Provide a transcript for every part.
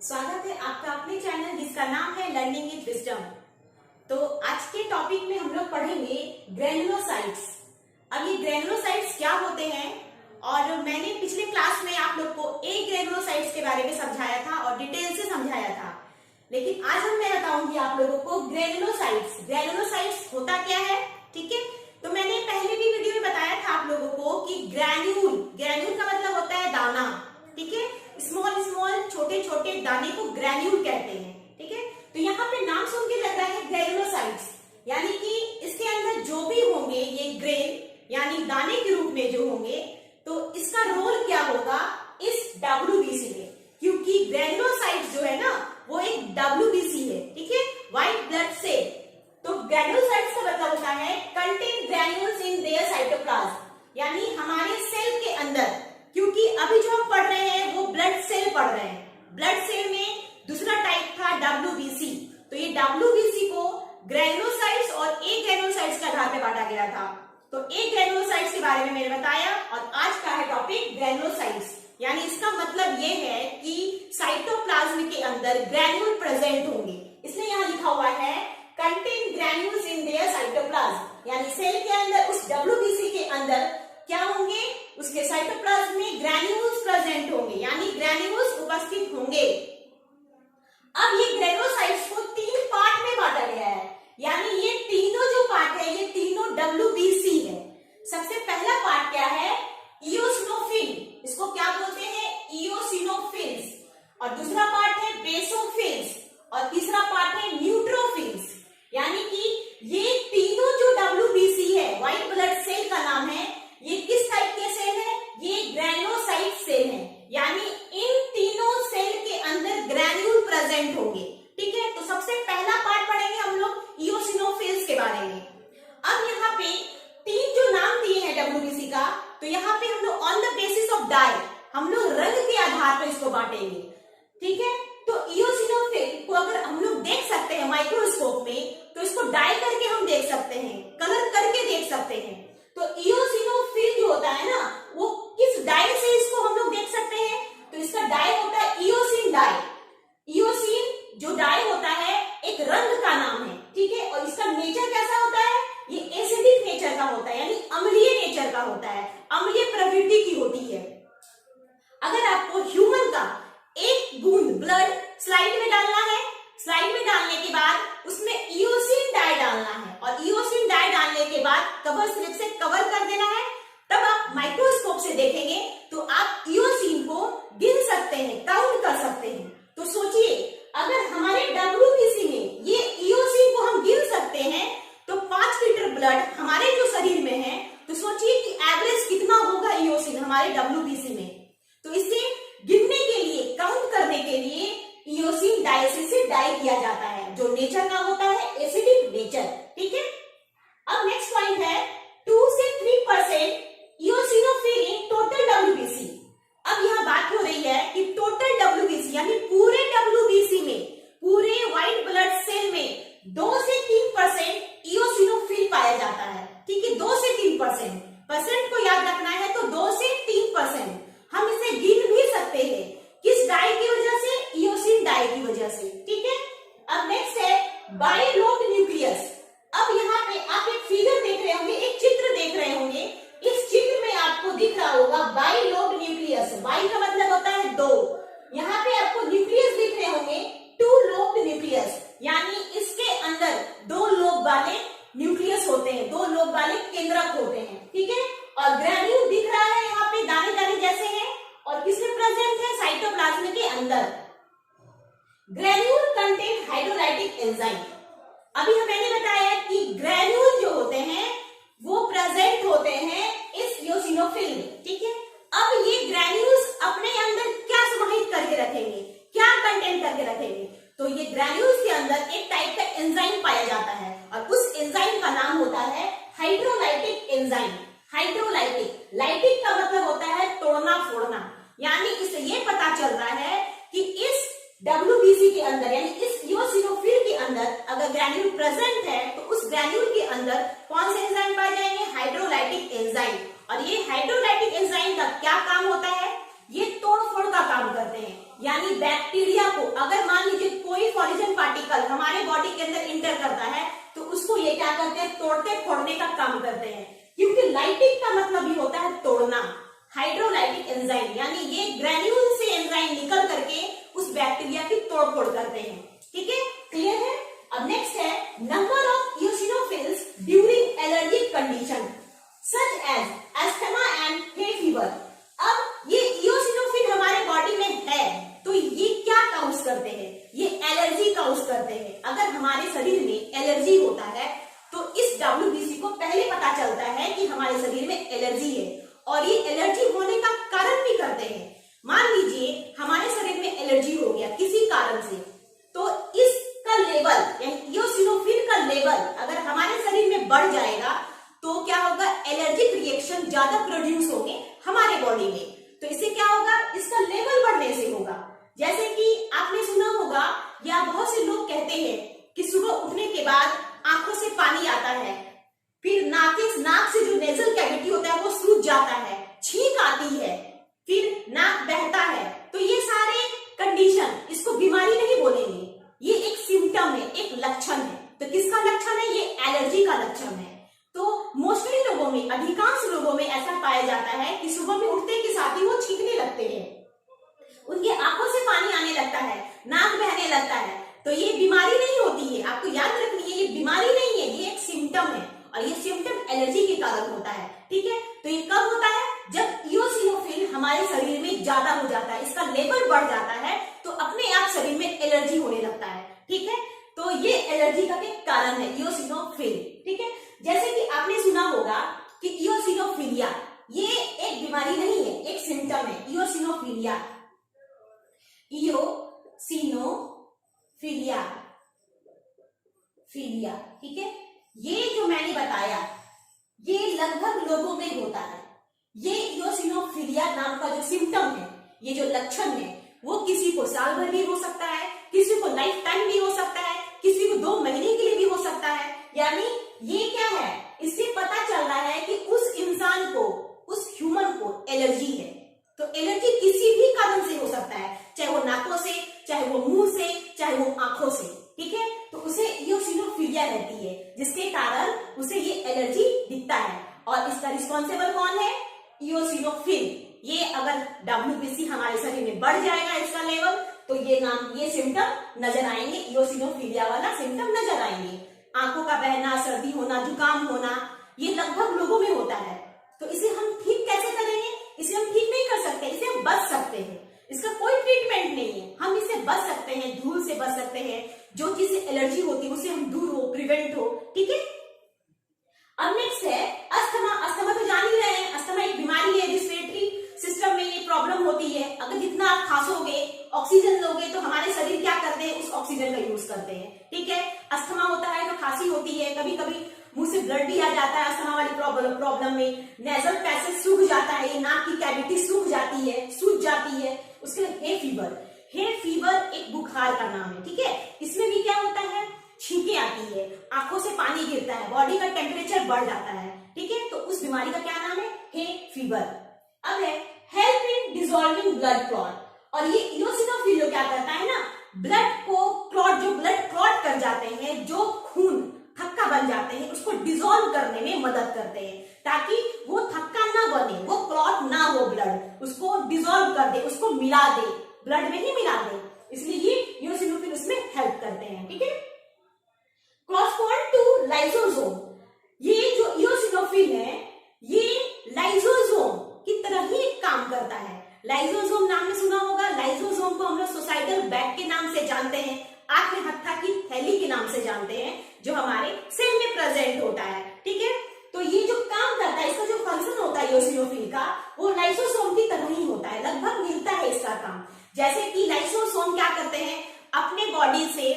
स्वागत है आपका अपने चैनल जिसका नाम है लर्निंग विद विजडम। तो आज के टॉपिक में हम लोग पढ़ेंगे ग्रेनुलोसाइट्स। अब ये ग्रेनुलोसाइट्स क्या होते हैं, और मैंने पिछले क्लास में आप लोग को ग्रेनुलोसाइट्स के बारे में समझाया था और डिटेल से समझाया था, लेकिन आज मैं बताऊंगी आप लोगों को ग्रेनुलोसाइट्स। ग्रेनुलोसाइट्स होता क्या है, ठीक है। तो मैंने पहले भी वीडियो में बताया था आप लोगों को कि ग्रैन्यूल का मतलब होता है दाना, ठीक है। स्मॉल स्मॉल छोटे छोटे दाने को ग्रैन्यूल कहते हैं, ठीक है। तो यहाँ पे नाम सुन के लग रहा है ग्रेनुलोसाइट्स, यानी कि इसके अंदर जो भी होंगे ये ग्रेन यानी दाने के रूप में जो होंगे, तो इसका रोल क्या होगा इस WBC में, क्योंकि ग्रेनुलोसाइट्स जो है ना वो एक WBC है, ठीक है, व्हाइट ब्लड सेल। तो ग्रेनुलोसाइट्स का मतलब होता है contain granules in their cytoplasm, यानी हमारे सेल के अंदर, क्योंकि अभी जो हम पढ़ रहे हैं वो ब्लड सेल पढ़ रहे हैं। ब्लड सेल में दूसरा टाइप था WBC, तो ये WBC को ग्रेनुलोसाइट्स और ग्रेनुलोसाइट्स के आधार पर बांटा गया था। तो ग्रेनुलोसाइट्स के बारे में मैंने बताया, और आज का है टॉपिक ग्रेनुलोसाइट्स, यानी इसका मतलब ये है कि साइटोप्लाज्म के अंदर ग्रैन्यूल प्रेजेंट होंगे, इसलिए यहाँ लिखा हुआ है contain granules in their cytoplasm, यानी सेल के अंदर उस WBC के अंदर क्या होंगे, उसके साइटोप्लाज्म में ग्रैन्यूल्स प्रेजेंट होंगे, यानी ग्रैन्यूल्स उपस्थित होंगे। अब ये ग्रेनुलोसाइट्स को 3 पार्ट में बांटा गया है, यानी ये तीनों जो पार्ट है ये तीनों WBC है। सबसे पहला पार्ट क्या है, इओसिनोफिल, इसको क्या बोलते हैं इओसिनोफिल्स, और दूसरा पार्ट है बेसोफिल्स, और तीसरा पार्ट है न्यूट्रोफिल्स। यानी कि ये तीनों जो WBC है, व्हाइट ब्लड सेल का नाम है, ये किस टाइप के सेल है, ये ग्रेनुलोसाइट सेल है, यानी इन तीनों सेल के अंदर ग्रैन्यूल प्रेजेंट होंगे, ठीक है। तो सबसे पहला पार्ट पढ़ेंगे हम लोग इओसिनोफिल्स के बारे में। अब यहाँ पे 3 जो नाम दिए हैं WBC का, तो यहाँ पे हम लोग on the basis of dye, हम लोग रंग के आधार पर इसको बांटेंगे, ठीक है। तो इओसिनोफिल को अगर हम लोग देख सकते हैं माइक्रोस्कोप में, तो इसको डाई करके हम देख सकते हैं, कलर करके देख सकते हैं। तो इओसिनोफिल जो होता है ना, वो किस डाई से इसको हम लोग देख सकते हैं, तो इसका डाई होता है इओसिन डाई। इओसिन जो डाई होता है एक रंग का नाम है, ठीक है, और इसका नेचर कैसा होता है, ये एसिडिक नेचर का होता है, यानी अम्लीय नेचर का होता है, अम्लीय प्रवृत्ति की होती है। अगर आपको ह्यूमन का एक बूंद ब्लड स्लाइड में डालना है, स्लाइड में डालने के बाद उसमें इओसिन डाई डालना है, और इओसिन डाई डालने के बाद कवर स्लिप से कवर कर देना है, तब आप माइक्रोस्कोप से देखेंगे तो आप इओसिन को गिन सकते हैं, काउंट कर सकते हैं। तो सोचिए, अगर हमारे WBC में ये इओसिन को हम गिन सकते हैं, तो 5 लीटर ब्लड हमारे जो शरीर में है, तो सोचिए कि एवरेज कितना होगा इओसिन हमारे WBC में। तो इसे गिनने के लिए, काउंट करने के लिए इओसिन डायसिस से डाई किया जाता है, जो नेचर का होता है एसिडिक नेचर, ठीक है। अब नेक्स्ट पॉइंट है 2 से 3% इओसिनोफिल इन टोटल WBC। अब यहाँ बात हो रही है कि टोटल WBC यानी पूरे WBC में, पूरे व्हाइट ब्लड सेल में 2 से 3% इओसिनोफिल पाया जाता है, ठीक है। 2 से 3% परसेंट को याद रखना है, तो 2 से 3% हम इसे गिन भी सकते हैं, किस डाई की वजह से, इओसिन डाई की वजह से, ठीक है। अब नेक्स्ट है बाइलोब न्यूक्लियस। अब यहाँ पे आप एक फिगर देख रहे होंगे, एक चित्र देख रहे होंगे, इस चित्र में आपको दिख रहा होगा बाइलोब न्यूक्लियस। बाई का मतलब होता है 2, यहाँ पे आपको न्यूक्लियस दिख रहे होंगे 2 लोब न्यूक्लियस, यानी इसके अंदर 2 लोब वाले न्यूक्लियस होते हैं, 2 लोब वाले केंद्रक होते हैं, ठीक है। और ग्रैन्यूल दिख रहा है यहाँ पे दाने दाने जैसे हैं, और किसमें प्रेजेंट है, साइटोप्लाज्म के अंदर। Granule contain hydrolytic enzyme. अभी मैंने बताया कि ग्रैन्यूल जो होते हैं वो प्रेजेंट होते हैं इस इओसिनोफिल में, ठीक है। अब ये ग्रैन्यूल्स अपने अंदर क्या समाहित करके रखेंगे, क्या कंटेन करके रखेंगे, तो ये ग्रैन्यूल्स के अंदर एक टाइप का एंजाइम पाया जाता है, और उस एंजाइम का नाम होता है हाइड्रोलाइटिक एंजाइम। हाइड्रोलाइटिक, लाइटिक का मतलब होता है तोड़ना फोड़ना, यानी इससे ये पता चल रहा है कि इस WBC के अंदर, यानी इस इओसिनोफिल के अंदर अगर ग्रैन्यूल प्रेजेंट है, तो उस ग्रैन्यूल के अंदर कौन से एंजाइम पाए जाएंगे, हाइड्रोलाइटिक एंजाइम। और ये हाइड्रोलाइटिक एंजाइम का क्या काम होता है, ये तोड़ फोड़ का काम करते हैं, यानी बैक्टीरिया को अगर मान लीजिए कोई फॉरिजन पार्टिकल हमारे बॉडी के अंदर इंटर करता है तो उसको ये क्या करते हैं, तोड़ते फोड़ने का काम करते हैं, क्योंकि लाइटिंग का मतलब ही होता है तोड़ना। हाइड्रोलाइटिक एंजाइम यानी ये ग्रेन्यूल से एंजाइम निकल करके उस बैक्टीरिया की तोड़फोड़ करते हैं। ठीक है, क्लियर है। अब नेक्स्ट है number of eosinophils during allergic condition such as asthma and hay fever. अब ये इओसिनोफिल हमारे बॉडी में है तो ये क्या काउंस करते हैं, ये एलर्जी काउंस करते हैं। अगर हमारे शरीर में एलर्जी होता है तो इस WBC को पहले पता चलता है कि हमारे शरीर में एलर्जी है और ये एलर्जी होने का कारण भी करते हैं। मान लीजिए हमारे शरीर में एलर्जी हो गया किसी कारण से, तो इसका लेवल यानी इओसिनोफिल का लेवल अगर हमारे शरीर में बढ़ जाएगा तो क्या होगा, एलर्जिक रिएक्शन ज्यादा प्रोड्यूस होंगे हमारे बॉडी में। तो इससे क्या होगा, इसका लेवल बढ़ने से होगा। जैसे कि आपने सुना होगा या बहुत से लोग कहते हैं कि सुबह उठने के बाद आंखों से पानी आता है, फिर नाक से जो नेजल कैविटी होता है वो सूज जाता है, छींक आती है, फिर नाक बहता है। तो ये सारे कंडीशन, इसको बीमारी नहीं बोलेंगे, ये एक सिम्टम है, एक लक्षण है। तो किसका लक्षण है, ये एलर्जी का लक्षण है। तो मोस्टली लोगों में, अधिकांश लोगों में ऐसा पाया जाता है कि सुबह में उठते के साथ ही वो छींकने लगते हैं, उनकी आंखों से पानी आने लगता है, नाक बहने लगता है। तो ये बीमारी नहीं होती है, आपको याद रखनी है, ये बीमारी नहीं है, ये एक सिम्टम है और ये सिम्टम एलर्जी के कारण होता है। ठीक है, तो ये कब होता है, जब इओसिनोफिल हमारे शरीर में ज्यादा हो जाता है, इसका लेवल बढ़ जाता है तो अपने आप शरीर में एलर्जी होने लगता है। ठीक है, तो ये एलर्जी का कारण है इओसिनोफिल। ठीक है, जैसे कि आपने सुना होगा कि इओसिनोफिलिया ये एक बीमारी नहीं है, एक सिम्टम है। इओसिनोफिलिया, फिलिया, ठीक है, ये जो मैंने बताया ये लगभग लोगों में होता है। ये इओसिनोफिलिया नाम का जो सिम्टम है, ये जो लक्षण है, वो किसी को साल भर भी हो सकता है, किसी को लाइफ टाइम भी हो सकता है, किसी को 2 महीने के लिए भी हो सकता है। यानी ये क्या है, इससे पता चल रहा है कि उस इंसान को, उस ह्यूमन को एलर्जी है। तो एलर्जी किसी भी कारण से हो सकता है, चाहे वो नाकों से, चाहे वो मुंह से, चाहे वो आंखों से। ठीक है, तो उसे इओसिनोफिलिया रहती है, जिसके कारण उसे ये एलर्जी दिखता है। और इसका रिस्पॉन्सिबल कौन है, इओसिनोफिल। ये अगर WBC हमारे शरीर में बढ़ जाएगा इसका लेवल, तो ये सिम्टम नजर आएंगे, इओसिनोफिलिया वाला सिम्टम नजर आएंगे। आंखों का बहना, सर्दी होना, जुकाम होना, ये लगभग लोगों में होता है। तो इसे हम ठीक कैसे करेंगे, इसे हम ठीक नहीं कर सकते, इसे हम बच सकते हैं, इसका कोई ट्रीटमेंट नहीं है, हम इससे बच सकते हैं, धूल से बच सकते हैं, जो चीज से एलर्जी होती है उससे हम दूर हो, प्रिवेंट हो। ठीक है, अब नेक्स्ट है अस्थमा। अस्थमा तो जान ही रहे हैं, अस्थमा एक बीमारी है, रेस्पिरेटरी सिस्टम में ये प्रॉब्लम होती है। अगर जितना आप खांसोगे, ऑक्सीजन लोगे, तो हमारे शरीर क्या करते हैं, उस ऑक्सीजन का यूज करते हैं। ठीक है, अस्थमा होता है तो खांसी होती है, कभी कभी मुंह से ब्लड भी आ जाता है। अस्थमा वाली प्रॉब्लम में नेजल पैसेज सूख जाता है, नाक की कैविटी सूख जाती है, सूज जाती है। उसके बाद हे फीवर। हे फीवर एक बुखार का नाम है। ठीक है, इसमें भी क्या होता है, छींकें आती है, आंखों से पानी गिरता है, बॉडी का टेम्परेचर बढ़ जाता है। ठीक है, तो उस बीमारी का क्या नाम है, हे फीवर। अब है help in dissolving blood clot. और ये इओसिनोफिल क्या करता है ना, ब्लड को क्लॉट, जो ब्लड क्लॉट कर जाते हैं, जो खून थक्का बन जाते हैं, उसको डिसॉल्व करने में मदद करते हैं, ताकि वो थक्का ना बने, वो क्लॉट ना हो, ब्लड उसको डिसॉल्व कर दे, उसको मिला दे, ब्लड में ही मिला दे। इसलिए ये इओसिनोफिल उसमें हेल्प करते हैं। ठीक है, कॉरस्पॉन्ड टू लाइसोसोम। ये जो इओसिनोफिल है ये लाइसोसोम की तरह ही काम करता है। लाइसोसोम नाम में सुना होगा, लाइसोसोम को हम लोग सोसाइटल बैग के नाम से जानते हैं, आंख में हत्था की थैली के नाम से जानते हैं, जो हमारे सेल में प्रेजेंट होता है। ठीक है, तो ये जो काम करता है, इसका जो फंक्शन होता है इओसिनोफिल का, वो लाइसोसोम की तरह ही होता है, लगभग मिलता है इसका काम। जैसे कि लाइसोसोम क्या करते हैं, अपने बॉडी से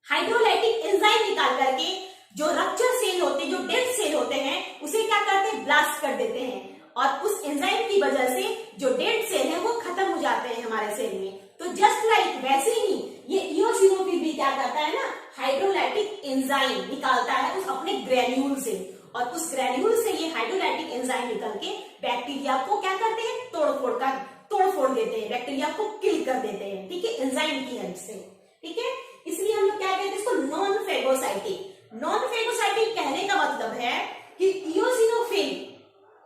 हाइड्रोलाइटिक एंजाइम निकाल करके जो रप्चर सेल होते हैं, जो डेड सेल होते हैं, उसे क्या करते हैं, ब्लास्ट कर देते हैं, और उस एंजाइम की वजह से जो डेड सेल है वो खत्म हो जाते हैं हमारे सेल में। तो जस्ट लाइक वैसे ही ये इओसिनोफिल भी क्या करता है ना, हाइड्रोलाइटिक एंजाइम निकालता है उस अपने ग्रेन्यूल से, और उस ग्रेन्यूल से ये हाइड्रोलाइटिक एंजाइम निकल के बैक्टीरिया को क्या करते हैं, तोड़ फोड़ देते हैं, बैक्टीरिया को किल कर देते हैं, ठीक है, एंजाइम की हेल्प से, ठीक है। इसलिए हम लोग क्या कहते हैं इसको, नॉन फेगोसाइटिक। नॉन फेगोसाइटिक कहने का मतलब है कि इयोसिनोफिल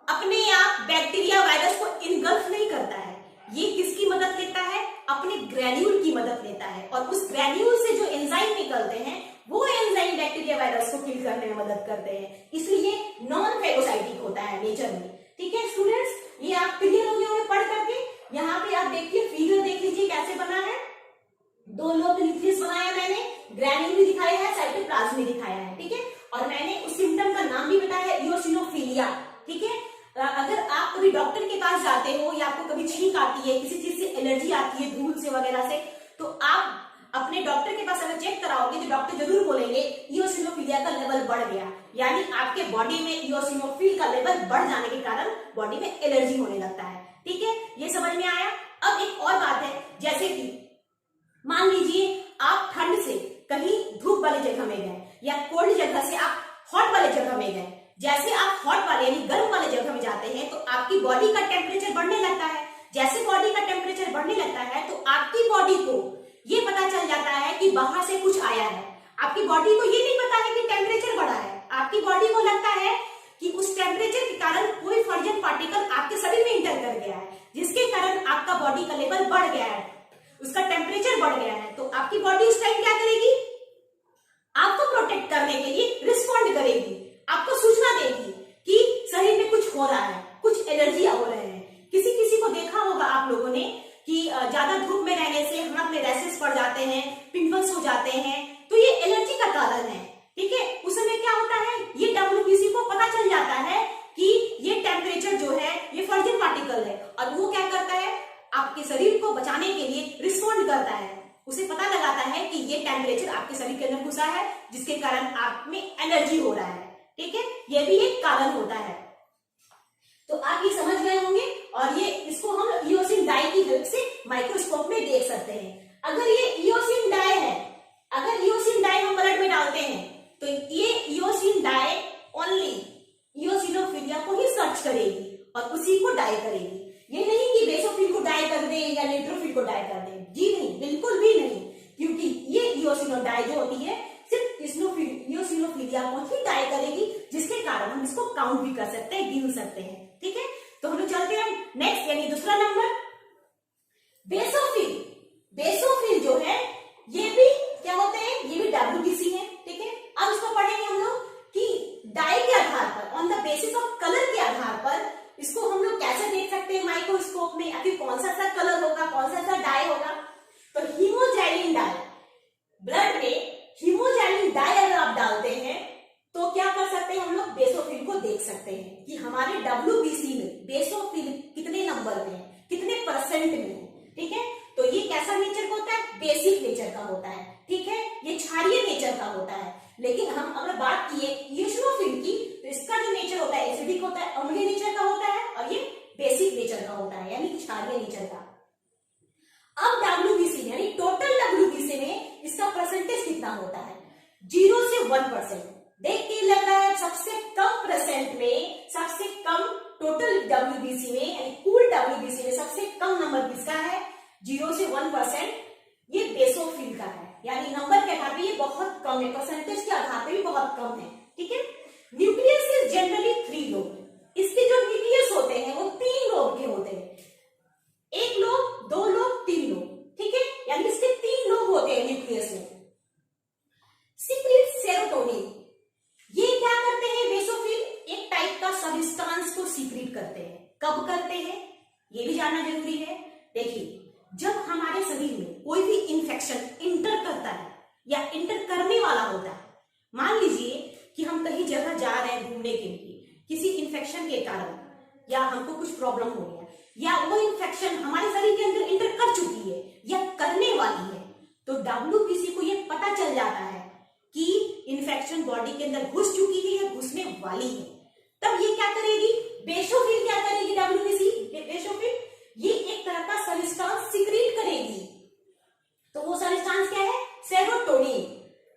अपने आप बैक्टीरिया वायरस को इनगल्फ नहीं करता है, ये किसकी मदद लेता है, अपने ग्रेन्यूल की मदद लेता है, और उस ग्रेन्यूल से जो एंजाइम निकलते हैं वो एंजाइम बैक्टीरिया वायरस को किल करने में मदद करते हैं, इसलिए नॉन फेगोसाइटिक होता है नेचर में, ठीक है स्टूडेंट्स। ये आप क्लियर हो गए होंगे पढ़ करके। यहाँ पे आप देखिए फिगर देख लीजिए कैसे बना है, दो लोब न्यूक्लियस बनाया मैंने, ग्रेन्यूल भी दिखाया है, साइटोप्लाज्म भी दिखाया है, ठीक है, और मैंने उस सिम्टम का नाम भी बताया है, इयोसिनोफिलिया, ठीक है। अगर आप कभी डॉक्टर के पास जाते हो या आपको कभी छींक आती है, किसी चीज से एलर्जी आती है, धूल से वगैरह से, तो आप अपने डॉक्टर के पास अगर चेक कराओगे तो डॉक्टर जरूर बोलेंगे इयोसिनोफिलिया का लेवल बढ़ गया, यानी आपके बॉडी में इयोसिनोफिल का लेवल बढ़ जाने के कारण बॉडी में एलर्जी होने लगता है, ठीक है, ये समझ में आया। अब एक और बात है, जैसे कि मान लीजिए आप ठंड से कहीं धूप वाली जगह में गए या कोल्ड जगह से आप हॉट वाले जगह में गए, जैसे आप हॉट वाले यानी गर्म वाले जगह में जाते हैं तो आपकी बॉडी का टेम्परेचर बढ़ने लगता है, जैसे बॉडी का टेम्परेचर बढ़ने लगता है तो आपकी बॉडी को ये पता चल जाता है कि बाहर से कुछ आया है, आपकी बॉडी को ये नहीं पता है कि टेम्परेचर बढ़ा है, आपकी बॉडी को लगता है कि उस टेम्परेचर के कारण कोई फॉरेन पार्टिकल आपके शरीर में इंटर कर गया है, जिसके कारण आपका बॉडी का लेवल बढ़ गया है, उसका टेम्परेचर बढ़ गया है, तो आपकी बॉडी उस टाइम क्या करेगी, आपको प्रोटेक्ट करने के लिए रिस्पॉन्ड करेगी, आपको सूचना देगी कि शरीर में कुछ हो रहा है, कुछ एलर्जियां हो रहे हैं। किसी किसी को देखा होगा आप लोगों ने कि ज्यादा धूप में रहने से हाथ में रैशेस पड़ जाते हैं, पिंपल्स हो जाते हैं, तो ये एलर्जी का कारण है, ठीक है। उस समय क्या होता है, ये डब्ल्यूबीसी को पता चल जाता है कि ये टेम्परेचर जो है ये फॉरेन पार्टिकल है, और वो क्या करता है, आपके शरीर को बचाने के लिए रिस्पॉन्ड करता है, उसे पता लगाता है कि ये टेम्परेचर आपके शरीर के अंदर घुसा है, जिसके कारण आप में एलर्जी हो रहा है, ठीक है, ये भी एक कारण होता है। तो आप ये समझ गए होंगे, और ये इसको हम इयोसिन डाई की हेल्प से माइक्रोस्कोप में देख सकते हैं। अगर ये इयोसिन डाई है, अगर इयोसिन डाई हम ब्लड में डालते हैं तो ये इयोसिन डाई ओनली इयोसिनोफिलिया को ही सर्च करेगी और उसी को डाई करेगी, ये नहीं कि बेसोफिल को डाई कर दे या न्यूट्रोफिल को डाई कर दे, जी नहीं, बिल्कुल भी नहीं, क्योंकि ये इयोसिनो डाई जो होती है सिर्फ इयोसिनोफिलिया को ही डाई करेगी, जिसके कारण हम इसको काउंट भी कर सकते हैं, गिन सकते हैं, ठीक है। तो हम लोग चलते हैं नेक्स्ट, यानी दूसरा नंबर बेसोफिल। बेसोफिल जो है ये भी क्या होते हैं, ये भी डब्ल्यूबीसी है, ठीक है। अब इसको पढ़ेंगे हम लोग कि डाई के आधार पर, on the basis of colour के आधार पर इसको हम लोग कैसे देख सकते हैं माइक्रोस्कोप में, आखिर कौन सा कलर होगा, कौन सा डाई होगा। तो हीमोजैलिन डाई, ब्लड में हीमोजैलिन डाई अगर आप डालते हैं तो क्या कर सकते हैं हम लोग, बेसोफिल को देख सकते हैं कि हमारे डब्ल्यूबीसी में बेसोफिल कितने नंबर में है, कितने परसेंट में है, ठीक है। तो ये कैसा नेचर का होता है, बेसिक नेचर का होता है, ठीक है, ये क्षारीय नेचर का होता है। लेकिन हम अगर बात किए इयोसिनोफिल की, तो इसका जो नेचर होता है एसिडिक होता है, अम्लीय नेचर का होता है, और ये बेसिक नेचर का होता है, यानी क्षारीय नेचर का। अब डब्ल्यूबीसी यानी टोटल डब्ल्यूबीसी में इसका परसेंटेज कितना होता है, 0 से 1%। देख के लग रहा है सबसे कम परसेंट में, सबसे कम टोटल डब्ल्यूबीसी में यानी कुल डब्ल्यूबीसी में सबसे कम नंबर किसका है, 0 से 1%, ये बेसोफिल का है, यानी नंबर के आधार पे ये बहुत कम है, परसेंटेज के आधार पे भी बहुत कम है, ठीक है। न्यूक्लियस इज जनरली 3 लोब, इसके जो न्यूक्लियस होते हैं वो 3 लोब के होते हैं, 1 लोब, 2 लोब, 3 लोब, ठीक है, यानी इसके 3 लोब होते हैं न्यूक्लियस में। सीक्रेट सेरोटोनिन, ये क्या करते हैं बेसोफिल, एक टाइप का सब्सटेंस को सीक्रेट करते हैं, कब करते हैं ये भी जानना जरूरी है। देखिए, जब हमारे शरीर में कोई भी इंफेक्शन इंटर करता है या इंटर करने वाला होता है, मान लीजिए कि हम कहीं जगह जा रहे हैं घूमने के लिए, किसी इंफेक्शन के कारण या हमको कुछ प्रॉब्लम हो गया, या वो इंफेक्शन हमारे शरीर के अंदर इंटर कर चुकी है या करने वाली है, तो डब्ल्यूबीसी को ये पता चल जाता है कि इंफेक्शन बॉडी के अंदर घुस चुकी है या घुसने वाली है। तब ये क्या करेगी, बेसोफिल क्या करेगी, डब्ल्यूबीसी बेसोफिल ये एक तरह का सब्सटेंस सीक्रेट करेगी, तो वो सब्सटेंस क्या है, सेरोटोनिन।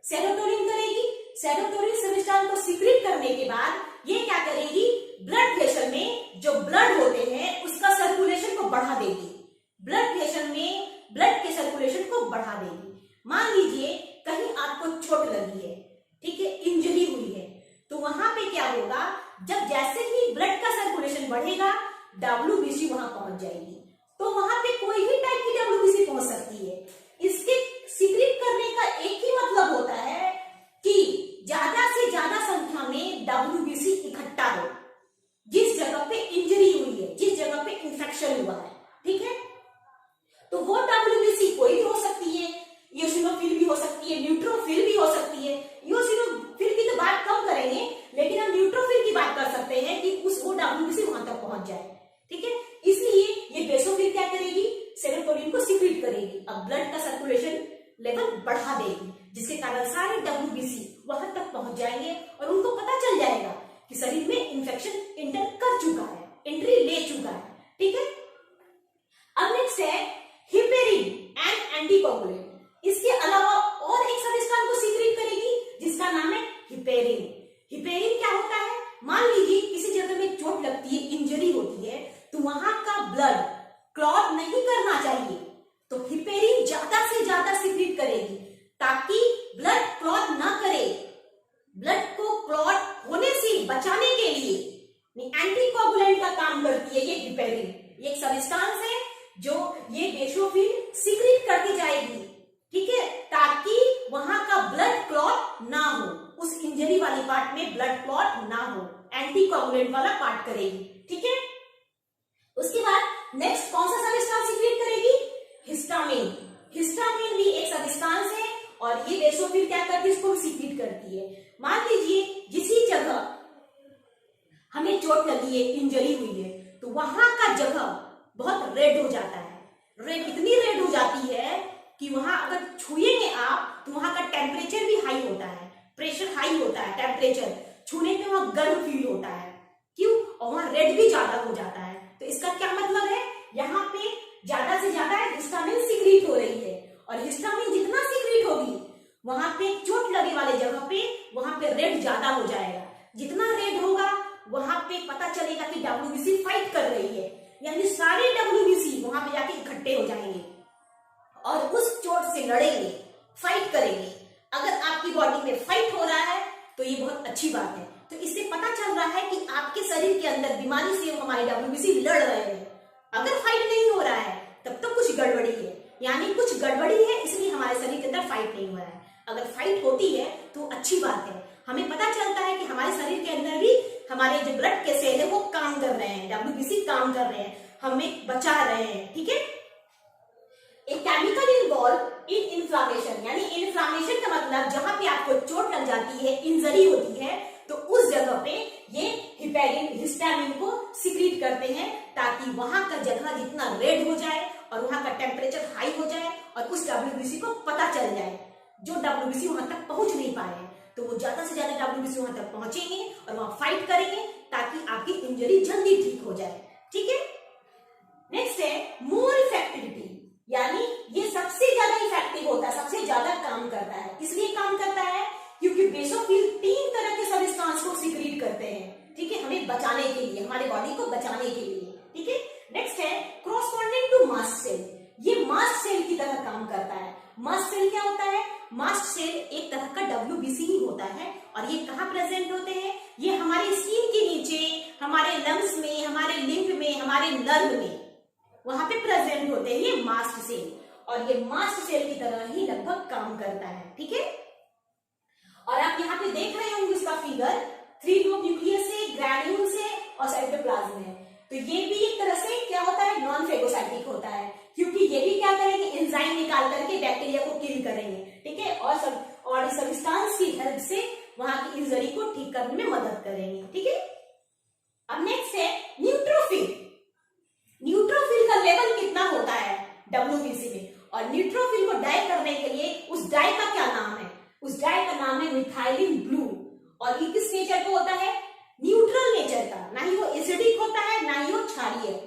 सेरोटोनिन करेगी, सेरोटोनिन सब्सटेंस को सीक्रेट करने के बाद ये क्या करेगी, ब्लड वेसल में जो ब्लड होते हैं उसका सर्कुलेशन को बढ़ा देगी, बढ़ा देगी। मान लीजिए कहीं आपको चोट लगी है, ठीक है, इंजरी हुई है, तो वहां पे क्या होगा, जब जैसे ही ब्लड का सर्कुलेशन बढ़ेगा WBC वहां पहुंच जाएगी। तो वहां पे कोई भी टाइप की WBC पहुंच सकती है। इसके सीक्रेट करने का एक ही मतलब होता है कि ज्यादा से ज्यादा संख्या में WBC इकट्ठा हो जिस जगह पे इंजरी हुई है, जिस जगह पे इंफेक्शन हुआ है, ठीक है। तो वो WBC कोई भी हो सकती है, ईओसिनोफिल भी हो सकती है, न्यूट्रोफिल भी हो सकती है। ईओसिनोफिल की तो बात कम करेंगे, लेकिन हम न्यूट्रोफिल की बात कर सकते हैं कि वो WBC वहां तक पहुंच जाए, ठीक है। इसलिए ये बेसोफिल क्या करेगी, सेरोटोनिन को सीक्रेट करेगी, अब ब्लड का सर्कुलेशन लेवल बढ़ा देगी, जिसके कारण सारे WBC वहां तक पहुंच जाएंगे और उनको पता चल जाएगा कि शरीर में इंफेक्शन एंटर कर चुका है, एंट्री ले चुका है, ठीक है। अब नेक्स्ट है हिपेरिन एंड एंटीकोगुलेंट। इसके अलावा और एक सब्सटेंस को सीक्रेट करेगी जिसका नाम है हिपेरिन। हिपेरिन क्या होता है, मान लीजिए किसी जगह में चोट लगती है, इंजरी होती है, तो वहां का ब्लड क्लॉट नहीं करना चाहिए, तो हिपेरिन ज्यादा से ज्यादा सीक्रेट करेगी ताकि ब्लड क्लॉट ना करे। ब्लड को क्लॉट होने से बचाने के लिए एंटीकोगुलेंट का काम करती है ये हिपेरिन। ये एक सब्सटेंस है जो ये बेसोफिल सीक्रेट करती जाएगी, ठीक है, ताकि वहां का ब्लड क्लॉट ना हो, उस इंजरी वाली पार्ट में ब्लड क्लॉट ना हो, एंटीकोगुलेंट वाला पार्ट करेगी, ठीक है। उसके बाद नेक्स्ट कौन सा सब्सटेंस सीक्रेट करेगी, हिस्टामिन। हिस्टामिन भी एक सब्सटेंस है और ये बेसोफिल क्या करती है, इसको सीक्रेट करती है। मान लीजिए जिसी जगह हमें चोट लगी है, इंजरी हुई है, तो वहां का जगह बहुत रेड हो जाता है। रेड इतनी रेड हो जाती है कि वहां अगर छुएंगे आप तो वहां का टेम्परेचर भी हाई होता है, प्रेशर हाई होता है, टेम्परेचर छूने पे वहां गर्म फील होता है, क्यों, और वहां रेड भी ज्यादा हो जाता है। तो इसका क्या मतलब है, यहाँ पे ज्यादा से ज्यादा हिस्टामिन सीक्रेट हो रही है, और हिस्टामिन जितना सीक्रेट होगी वहां पे चोट लगे वाले जगह पे वहां पे रेड ज्यादा हो जाएगा। जितना रेड होगा वहां पे पता चलेगा कि WBC फाइट कर रही है, यानी सारे WBC वहां पे जाके इकट्ठे हो जाएंगे और उस चोट से लड़ेंगे, फाइट करेंगे। अगर आपकी बॉडी में फाइट हो रहा है तो ये बहुत अच्छी बात है। तो इससे पता चल रहा है कि आपके शरीर के अंदर बीमारी से हमारे WBC लड़ रहे हैं। अगर फाइट नहीं हो रहा है तब तो कुछ गड़बड़ी है, यानी कुछ गड़बड़ी है, इसलिए हमारे शरीर के अंदर फाइट नहीं हो रहा है। अगर फाइट होती है तो अच्छी बात है, हमें पता चलता है कि हमारे शरीर के अंदर भी हमारे जो ब्लड के सेल है वो काम कर रहे हैं, WBC काम कर रहे हैं, हमें बचा रहे हैं, ठीक है। एक केमिकल इन्वॉल्व इन इन्फ्लामेशन, यानी इन्फ्लामेशन का मतलब जहां पे आपको चोट लग जाती है, इंजरी होती है, तो उस जगह पे ये हिपेरिन, हिस्टामिन को सीक्रेट करते हैं ताकि वहां का जगह जितना रेड हो जाए और वहां का टेम्परेचर हाई हो जाए और उस WBC को पता चल जाए। जो WBC वहां तक पहुंच नहीं पाए तो वो ज्यादा से ज्यादा WBC वहां तक पहुंचेंगे और वहां फाइट करेंगे ताकि आपकी इंजरी जल्दी ठीक हो जाए, ठीक है। नेक्स्ट है मोर इफेक्टिविटी, यानी ये सबसे ज्यादा इफेक्टिव होता है, सबसे ज्यादा काम करता है। इसलिए काम करता है क्योंकि बेसोफिल 3 तरह के सब्सटेंस को सीक्रेट करते हैं, ठीक है, हमें बचाने के लिए, हमारे बॉडी को बचाने के लिए, ठीक है। नेक्स्ट है कॉरस्पॉन्डिंग टू मास्ट सेल, ये मास्ट सेल की तरह काम करता है। मास्ट सेल क्या होता है, मास्ट सेल एक तरह का WBC ही होता है और ये कहाँ प्रेजेंट होते हैं, ये हमारी स्किन के नीचे, हमारे लंग्स में, हमारे लिम्फ में, हमारे नर्व में, वहां पे प्रेजेंट होते हैं ये मास्ट सेल, और ये मास्ट सेल की तरह ही लगभग काम करता है, ठीक है। और आप यहाँ पे देख रहे होंगे इसका फिगर, 3 लोब न्यूक्लियस से, ग्रैन्यूल से और साइटोप्लाज्म है। तो ये भी एक तरह से क्या होता है, नॉन फेगोसाइटिक होता है, क्योंकि ये भी क्या करेंगे, एंजाइम निकाल करके बैक्टीरिया को किल करेंगे, ठीक है, और सब्सटेंस की हेल्प से वहां की इंजरी को ठीक करने में मदद करेंगे, ठीक है। अब नेक्स्ट है न्यूट्रोफिल। न्यूट्रोफिल का लेवल कितना होता है WBC में, और न्यूट्रोफिल को डाई करने के लिए उस डाई का क्या नाम है, उस डाई का नाम है मिथाइलिन ब्लू, और ये किस नेचर को होता है, न्यूट्रल नेचर का, ना ही वो एसिडिक होता है ना ही वो क्षारीय,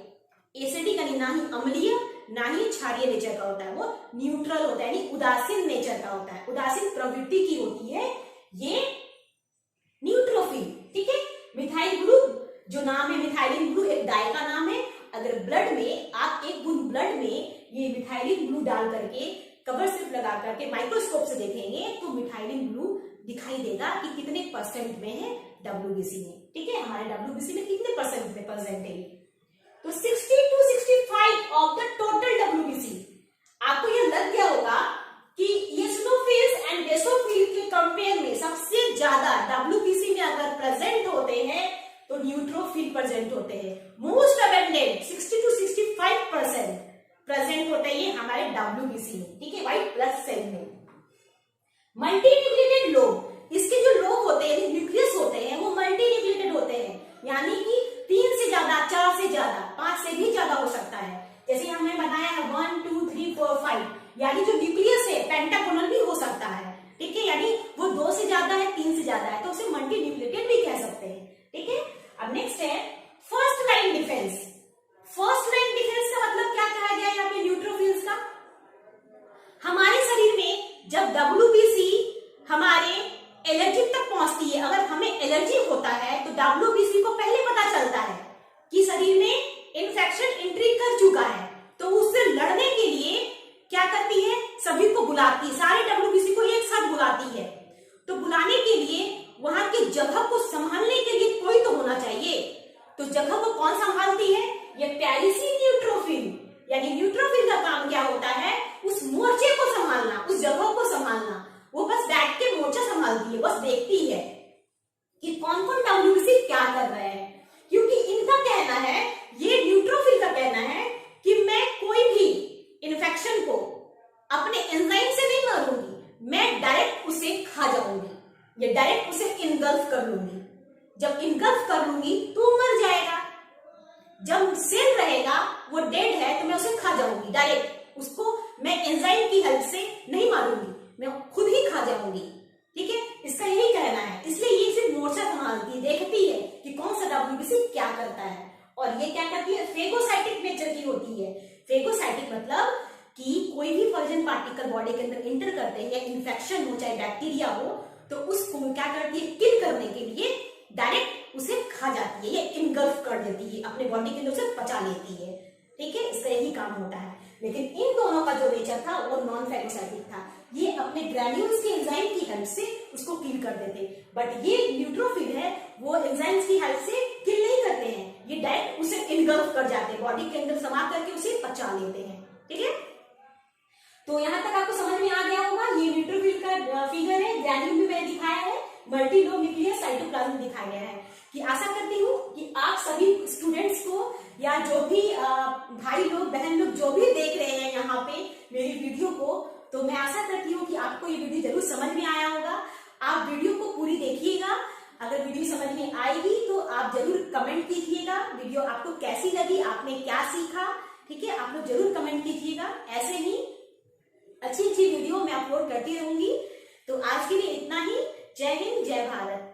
एसिडिक यानी ना ही अम्लीय ना ही क्षारीय नेचर का होता है, वो न्यूट्रल होता है, यानी उदासीन नेचर का होता है, उदासीन प्रवृत्ति की होती है ये न्यूट्रोफिल, ठीक है। मिथाइल ब्लू जो नाम है, मिथाइलिन ब्लू एक डाई का नाम है। अगर ब्लड में आप एक बूंद ब्लड में ये मिथाइलिन ब्लू डाल करके कवर स्लिप लगा करके माइक्रोस्कोप से देखेंगे तो मिथाइलिन ब्लू दिखाई देगा कि कितने परसेंट में है WBC में। ठीक है, हमारे WBC में कितने परसेंट में प्रेजेंट है। तो 60 to 65 of the total WBC। आपको यह लग गया होगा कि eosinophils एंड बेसोफिल के कंपेयर में सबसे ज्यादा WBC में अगर प्रेजेंट होते हैं तो न्यूट्रोफिल प्रेजेंट होते हैं। मोस्ट अबेंडेंट 60 to 65% प्रेजेंट होते हैं ये हमारे WBC में। ठीक है, व्हाइट ब्लड सेल में। मल्टीन्यूक्लिएटेड लोब, इसके जो लोब होते हैं, न्यूक्लियस होते हैं, वो मल्टीन्यूक्लिएटेड होते हैं, यानी कि 3 से ज्यादा, 4 से ज्यादा, 5 से भी ज्यादा हो सकता है। जैसे हमने बनाया है 1 2 3 4 5, यानी जो न्यूक्लियस है पेंटागोनल भी हो सकता है। ठीक है, यानी वो 2 से ज्यादा है, 3 से ज्यादा है, तो उसे मल्टीन्यूक्लिएटेड भी कह सकते हैं। ठीक है, अब नेक्स्ट है first line defence. First line defence का मतलब क्या कहा गया है यहाँ पे न्यूट्रोफिल्स का। हमारे शरीर में जब WBC हमारे एलर्जी तक पहुंचती है, अगर हमें एलर्जी होता है तो WBC को पहले पता चलता है कि शरीर में इन्फेक्शन एंट्री कर चुका है, तो उससे लड़ने के लिए क्या करती है, सभी को बुलाती है, सारे WBC को एक साथ बुलाती है। तो बुलाने के लिए वहां की जगह को संभालने के लिए कोई तो होना चाहिए। तो जगह को कौन संभालती है, ये पैरिसी न्यूट्रोफिल, यानी न्यूट्रोफिल का काम क्या होता है, उस मोर्चे को संभालना, उस जगह को संभालना। वो बस बैठ के मोर्चा संभालती है, बस देखती है कि कौन कौन WBC क्या कर रहे हैं। क्योंकि इनका कहना है, ये न्यूट्रोफिल का कहना है कि मैं कोई भी इन्फेक्शन को अपने एंजाइम से नहीं मारूंगी, मैं डायरेक्ट उसे खा जाऊंगी, ये डायरेक्ट उसे इनगल्फ कर लूंगी। जब इनगल्फ कर लूंगी तो मर जाएगा, जब सेल रहेगा वो डेड है तो मैं उसे खा जाऊंगी डायरेक्ट, उसको मैं एंजाइम की हेल्प से नहीं मारूंगी, मैं खुद ही खा जाऊंगी। ठीक है, इसका यही कहना है। इसलिए ये सिर्फ मोर्चा संभालती, देखती है कि कौन सा WBC क्या करता है। और ये क्या करती है, फेगोसाइटिक नेचर की होती है। फेगोसाइटिक मतलब कि कोई भी फॉरेन पार्टिकल बॉडी के अंदर इंटर करते हैं या इन्फेक्शन हो, चाहे बैक्टीरिया हो, तो उसको क्या करती है, किल करने के लिए डायरेक्ट उसे खा जाती है या इनगल्फ कर देती है, अपने बॉडी के अंदर उसे पचा लेती है। ठीक है, इसका यही काम होता है। लेकिन इन दोनों का जो नेचर था वो नॉन फेगोसाइटिक था, ये अपने ग्रैन्यूल्स के एंजाइम की हेल्प से उसको किल कर देते। बट ये न्यूट्रोफिल है, वो एंजाइम्स की हेल्प से किल नहीं करते हैं, ये डायरेक्ट उसे इनगल्फ कर जाते हैं, बॉडी के अंदर समा करके उसे पचा लेते हैं। ठीक है, तो यहाँ तक आपको समझ में आ गया होगा। ये न्यूट्रोफिल का फिगर है, ग्रैन्यूल भी मैंने दिखाया है, मल्टीलोब न्यूक्लियस साइटोप्लाज्म दिखाया गया है। कि आशा करती हूँ कि आप सभी स्टूडेंट्स को या जो भी भाई लोग बहन लोग जो भी देख रहे हैं यहाँ पे मेरी वीडियो को, तो मैं आशा करती हूँ कि आपको ये वीडियो जरूर समझ में आया होगा। आप वीडियो को पूरी देखिएगा, अगर वीडियो समझ में आएगी तो आप जरूर कमेंट कीजिएगा वीडियो आपको कैसी लगी, आपने क्या सीखा। ठीक है, आप लोग जरूर कमेंट कीजिएगा। ऐसे ही अच्छी अच्छी वीडियो मैं अपलोड करती रहूंगी। तो आज के लिए इतना ही। जय हिंद, जय भारत।